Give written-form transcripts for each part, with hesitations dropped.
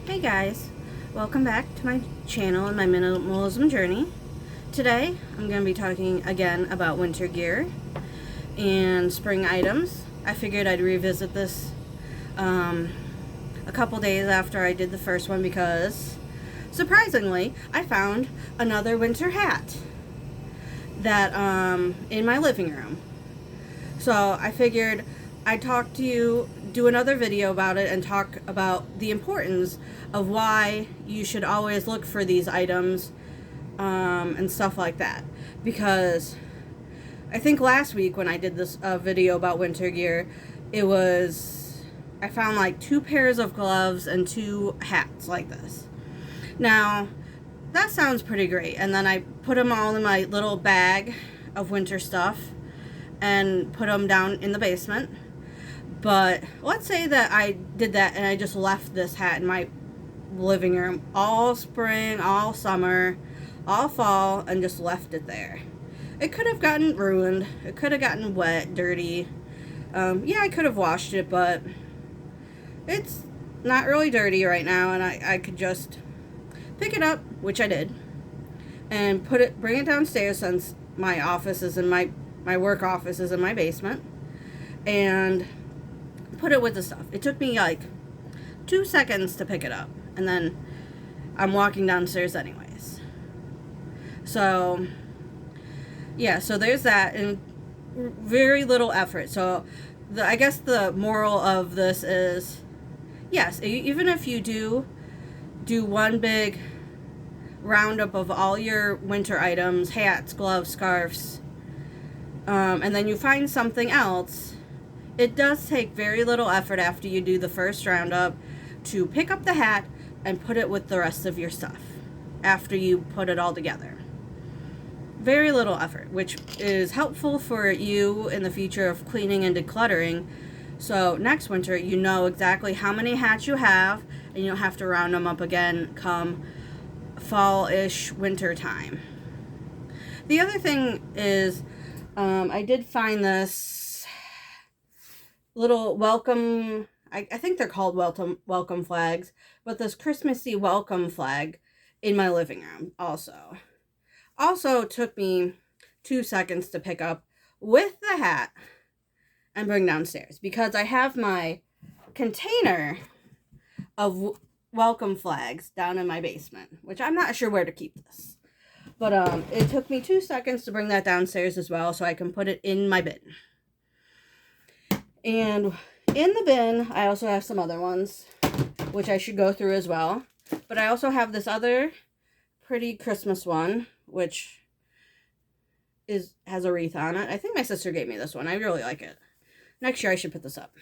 Hey guys, welcome back to my channel and my minimalism journey. Today I'm going to be talking again about winter gear and spring items. I figured I'd revisit this a couple days after I did the first one because surprisingly I found another winter hat that in my living room. So I figured I'd talk to you, do another video about it, and talk about the importance of why you should always look for these items and stuff like that. Because I think last week when I did this video about winter gear, I found like 2 pairs of gloves and 2 hats like this. Now, that sounds pretty great. And then I put them all in my little bag of winter stuff and put them down in the basement. But let's say that I did that and I just left this hat in my living room all spring, all summer, all fall, and just left it there. It could have gotten ruined. It could have gotten wet, dirty. Yeah, I could have washed it, but it's not really dirty right now, and I could just pick it up, which I did, and bring it downstairs since my office is in my work office is in my basement, and put it with the stuff. It took me like 2 seconds to pick it up, and then I'm walking downstairs anyways. So yeah, so there's that, and very little effort. So I guess the moral of this is, yes, even if you do one big roundup of all your winter items, hats, gloves, scarves, and then you find something else, it does take very little effort after you do the first roundup to pick up the hat and put it with the rest of your stuff after you put it all together. Very little effort, which is helpful for you in the future of cleaning and decluttering. So next winter, you know exactly how many hats you have, and you don't have to round them up again come fall-ish winter time. The other thing is, I did find this little welcome, I think they're called welcome flags, but this Christmassy welcome flag in my living room also took me 2 seconds to pick up with the hat and bring downstairs, because I have my container of welcome flags down in my basement, which I'm not sure where to keep this. But it took me 2 seconds to bring that downstairs as well, so I can put it in my bin. And in the bin, I also have some other ones, which I should go through as well. But I also have this other pretty Christmas one, which has a wreath on it. I think my sister gave me this one. I really like it. Next year I should put this up.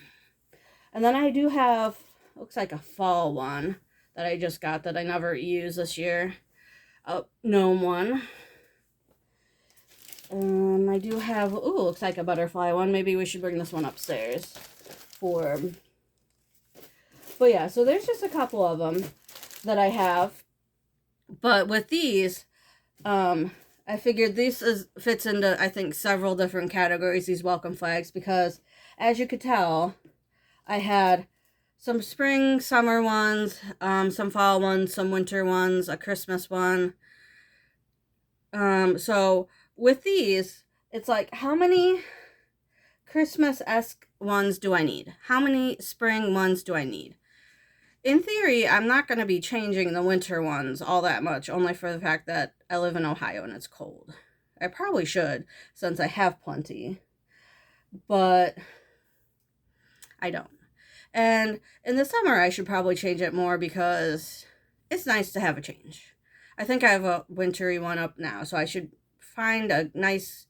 And then I do have, looks like a fall one that I just got that I never used this year. A gnome one. I do have, ooh, looks like a butterfly one. Maybe we should bring this one upstairs but yeah, so there's just a couple of them that I have. But with these, I figured fits into, I think, several different categories, these welcome flags, because as you could tell, I had some spring, summer ones, some fall ones, some winter ones, a Christmas one. So with these, it's like, how many Christmas-esque ones do I need? How many spring ones do I need? In theory, I'm not going to be changing the winter ones all that much, only for the fact that I live in Ohio and it's cold. I probably should, since I have plenty, but I don't. And in the summer, I should probably change it more because it's nice to have a change. I think I have a wintry one up now, so I should find a nice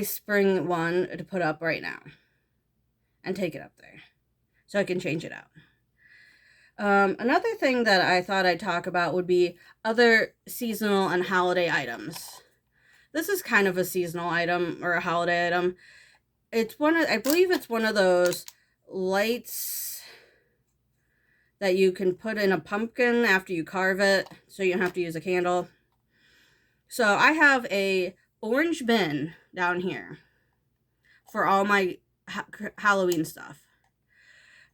spring one to put up right now and take it up there so I can change it out. Another thing that I thought I'd talk about would be other seasonal and holiday items. This is kind of a seasonal item or a holiday item. I believe it's one of those lights that you can put in a pumpkin after you carve it, so you don't have to use a candle. So I have a orange bin down here for all my Halloween stuff.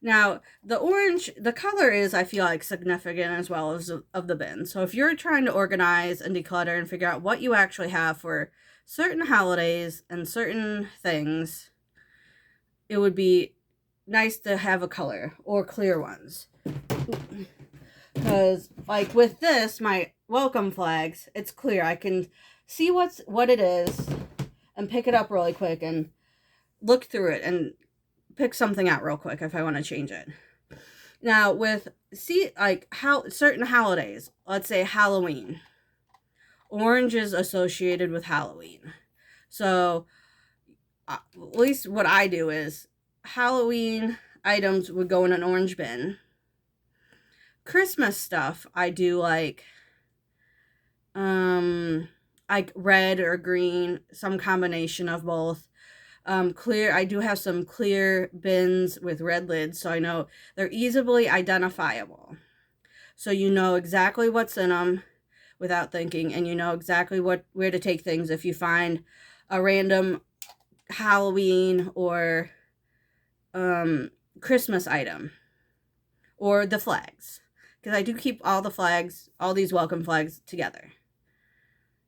Now, the orange, the color is, I feel like, significant as well as of the bin. So if you're trying to organize and declutter and figure out what you actually have for certain holidays and certain things, it would be nice to have a color or clear ones. Because, like, with this, my welcome flags, it's clear. I can see what it is and pick it up really quick and look through it and pick something out real quick if I want to change it. Now, with, like, how certain holidays, let's say Halloween, orange is associated with Halloween. So, at least what I do is Halloween items would go in an orange bin. Christmas stuff, I do like red or green, some combination of both. Clear, I do have some clear bins with red lids, so I know they're easily identifiable. So you know exactly what's in them without thinking, and you know exactly where to take things if you find a random Halloween or Christmas item, or the flags, because I do keep all the flags, all these welcome flags together.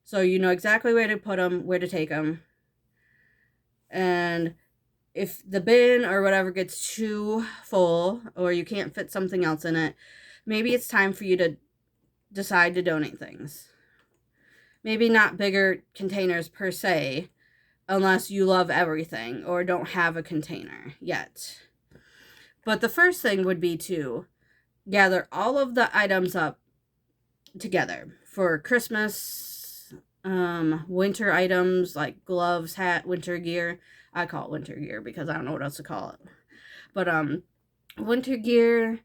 So you know exactly where to put them, where to take them. And if the bin or whatever gets too full or you can't fit something else in it, maybe it's time for you to decide to donate things. Maybe not bigger containers per se, unless you love everything or don't have a container yet. But the first thing would be to gather all of the items up together for Christmas, winter items like gloves, hat, winter gear. I call it winter gear because I don't know what else to call it. But winter gear,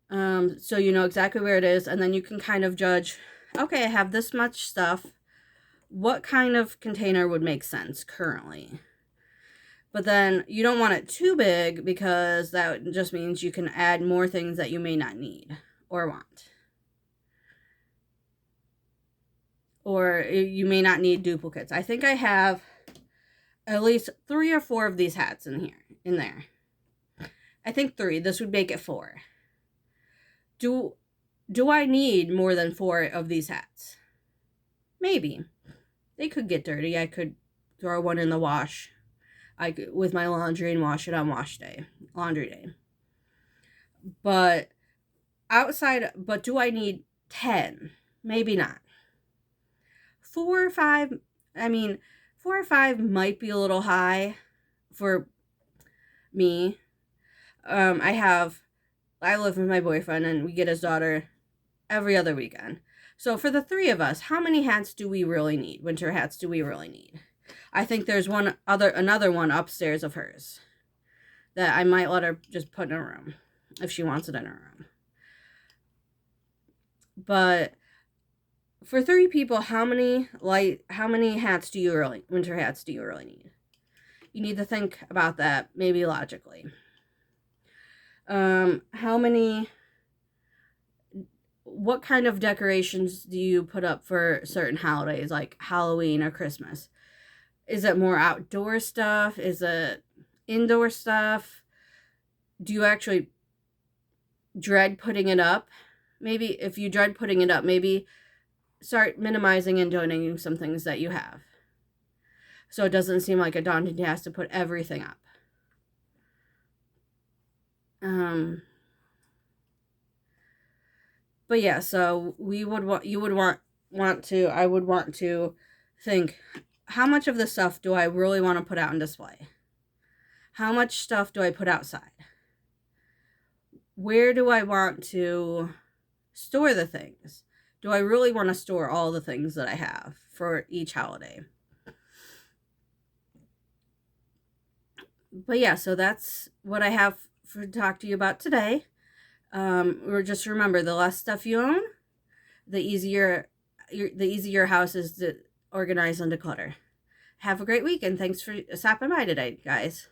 so you know exactly where it is, and then you can kind of judge, okay, I have this much stuff. What kind of container would make sense currently? But then you don't want it too big because that just means you can add more things that you may not need or want. Or you may not need duplicates. I think I have at least 3 or 4 of these hats in there. I think 3. This would make it 4. Do I need more than 4 of these hats? Maybe. They could get dirty. I could throw one in the wash. With my laundry and wash it on laundry day. But do I need 10? Maybe not. 4 or 5, 4 or 5 might be a little high for me. I live with my boyfriend and we get his daughter every other weekend. So for the 3 of us, how many hats do we really need? Winter hats do we really need? I think there's another one upstairs of hers that I might let her just put in her room if she wants it in her room. But for 3 people, how many hats do you really, winter hats do you really need? You need to think about that, maybe logically. What kind of decorations do you put up for certain holidays, like Halloween or Christmas? Is it more outdoor stuff? Is it indoor stuff? Do you actually dread putting it up? Maybe if you dread putting it up, maybe start minimizing and donating some things that you have. So it doesn't seem like a daunting task to put everything up. But yeah, so I would want to think, how much of the stuff do I really want to put out on display? How much stuff do I put outside? Where do I want to store the things? Do I really want to store all the things that I have for each holiday? But yeah, so that's what I have to talk to you about today. Just remember, the less stuff you own, the easier your house is to organize and declutter. Have a great week, and thanks for stopping by today, guys.